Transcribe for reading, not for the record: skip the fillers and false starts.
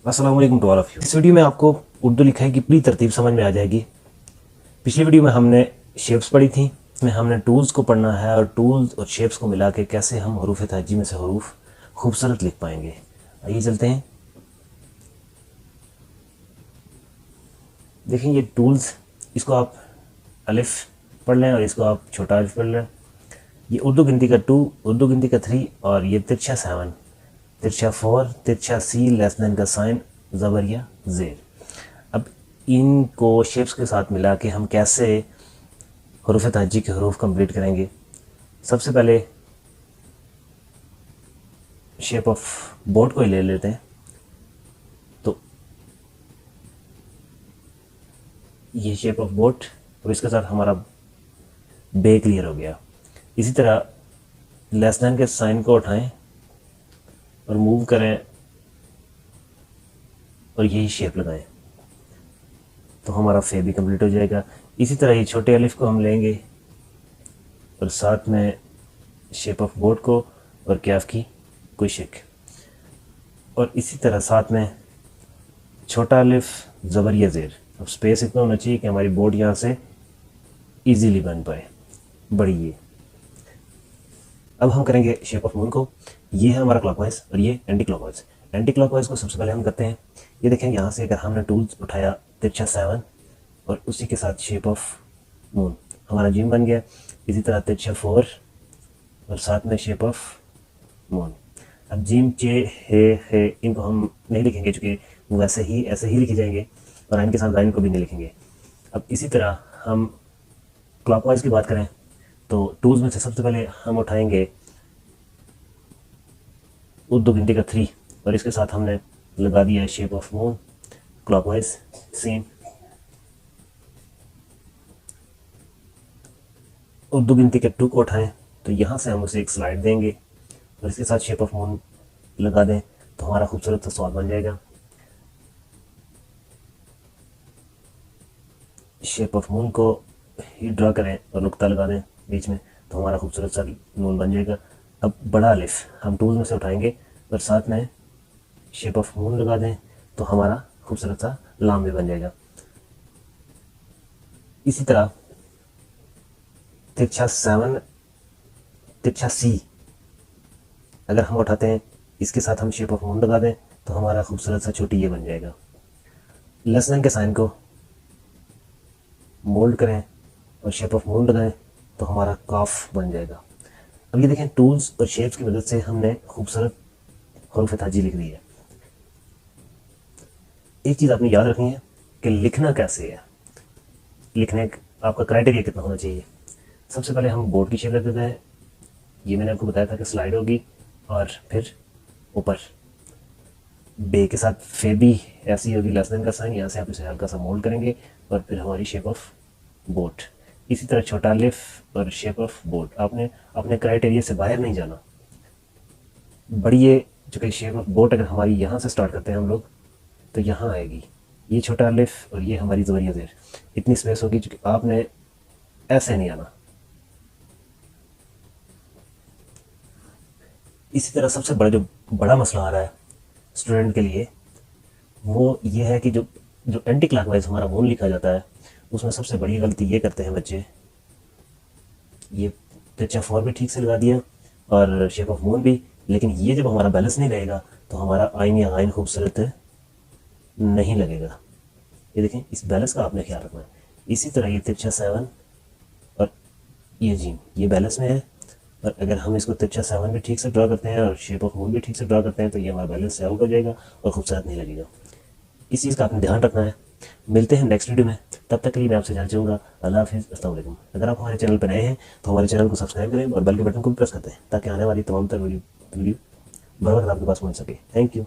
अस्सलाम वालेकुम to all of you. इस वीडियो में आपको उर्दू लिखाई की पूरी तरतीब समझ में आ जाएगी। पिछली वीडियो में हमने शेप्स पढ़ी थी, इसमें हमने टूल्स को पढ़ना है और टूल्स और शेप्स को मिला के कैसे हम हरूफ तहजी में से हरूफ खूबसूरत लिख पाएंगे। आइए चलते हैं। देखें ये टूल्स, इसको आप अलिफ पढ़ लें और इसको आप छोटा अलिफ पढ़ लें। ये उर्दू गिनती का 2, उर्दू गिनती का 3 और ये तिरछा 7, तिरछा 4, तिरछा सी, लेस देन का साइन, ज़बर या ज़ेर। अब इनको शेप्स के साथ मिला के हम कैसे हरूफ तहजी के हरूफ कंप्लीट करेंगे। सबसे पहले शेप ऑफ बोट को ही ले लेते हैं। तो ये शेप ऑफ बोट और इसके साथ हमारा बे क्लियर हो गया। इसी तरह लेस देन के साइन को उठाएं और मूव करें और यही शेप लगाएं तो हमारा फे भी कंप्लीट हो जाएगा। इसी तरह ये छोटे अलिफ को हम लेंगे और साथ में शेप ऑफ बोट को और कैफ की कोई शेक, और इसी तरह साथ में छोटा अलिफ, ज़बर या ज़ेर। अब स्पेस इतना होना चाहिए कि हमारी बोट यहाँ से इजीली बन पाए। बढ़िए, अब हम करेंगे शेप ऑफ मून को। ये है हमारा क्लॉकवाइज और ये एंटी क्लॉकवाइज। एंटी क्लॉकवाइज को सबसे पहले हम करते हैं। ये देखें, यहाँ से अगर हमने टूल्स उठाया तिरछा 7 और उसी के साथ शेप ऑफ मून, हमारा जिम बन गया। इसी तरह तिरछा 4 और साथ में शेप ऑफ मून। अब जिम, चे, हे इनको हम नहीं लिखेंगे चूँकि वो ऐसे ही लिखे जाएंगे और इनके साथ गाइन को भी नहीं लिखेंगे। अब इसी तरह हम क्लॉकवाइज की बात करें तो टूल्स में से सबसे पहले हम उठाएंगे उर्दू गिनती का 3 और इसके साथ हमने लगा दिया है shape of moon clockwise. Same Urdu गिनती के 2 को उठाएं तो यहाँ से हम उसे एक स्लाइड देंगे और इसके साथ शेप ऑफ मून लगा दें तो हमारा खूबसूरत सा स्वाद बन जाएगा। शेप ऑफ मून को ही ड्रा करें और नुक्ता लगा दें बीच में तो हमारा खूबसूरत सा नून बन जाएगा। अब बड़ा अलिफ हम टूल में से उठाएंगे और साथ में शेप ऑफ मून लगा दें तो हमारा खूबसूरत सा लाम भी बन जाएगा। इसी तरह तिरछा 7, तिरछा सी अगर हम उठाते हैं, इसके साथ हम शेप ऑफ मून लगा दें तो हमारा खूबसूरत सा छोटी ये बन जाएगा। लेस देन के साइन को मोल्ड करें और शेप ऑफ मून लगाएं तो हमारा काफ बन जाएगा। अब ये देखें, टूल्स और शेप्स की मदद से हमने खूबसूरत हरूफ तहजी लिख दी है। एक चीज़ आपने याद रखनी है कि लिखना कैसे है, लिखने का आपका क्राइटेरिया कितना होना चाहिए। सबसे पहले हम बोर्ड की शेप रख देते हैं। ये मैंने आपको बताया था कि स्लाइड होगी और फिर ऊपर बे के साथ फे भी ऐसी होगी, लेस देन का साइन। यहाँ से आप इसे हल्का सा मोल्ड करेंगे और फिर हमारी शेप ऑफ बोट। इसी तरह छोटा लिफ और शेप ऑफ बोट। आपने अपने क्राइटेरिया से बाहर नहीं जाना। बढ़िए, चूँकि शेप ऑफ बोट अगर हमारी यहाँ से स्टार्ट करते हैं हम लोग तो यहाँ आएगी ये छोटा लिफ और ये हमारी ज़बर या ज़ेर। इतनी स्पेस होगी चूँकि आपने ऐसे नहीं आना। इसी तरह सबसे बड़ा मसला आ रहा है स्टूडेंट के लिए, वो ये है कि जो एंटी क्लॉकवाइज हमारा मून लिखा जाता है उसमें सबसे बड़ी गलती ये करते हैं बच्चे। ये तिरछा 4 भी ठीक से लगा दिया और शेप ऑफ मून भी, लेकिन ये जब हमारा बैलेंस नहीं रहेगा तो हमारा आइन या आइन खूबसूरत नहीं लगेगा। ये देखें, इस बैलेंस का आपने ख्याल रखना है। इसी तरह ये तिरछा 7 और ये जीम, ये बैलेंस में है और अगर हम इसको तिरछा 7 भी ठीक से ड्रा करते हैं और शेप ऑफ मून भी ठीक से ड्रा करते हैं तो ये हमारा बैलेंस से आउट हो जाएगा और खूबसूरत नहीं लगेगा। इस चीज़ का आपने ध्यान रखना है। मिलते हैं नेक्स्ट वीडियो में, तब तक के लिए मैं आपसे जाना चाहूँगा। अल्लाह हाफिज़, अस्सलाम वालेकुम। अगर आप हमारे चैनल पर नए हैं तो हमारे चैनल को सब्सक्राइब करें और बेल के बटन को भी प्रेस करते हैं ताकि आने वाली तमाम तर वीडियो बर वक्त आपके पास पहुँच सके। Thank you.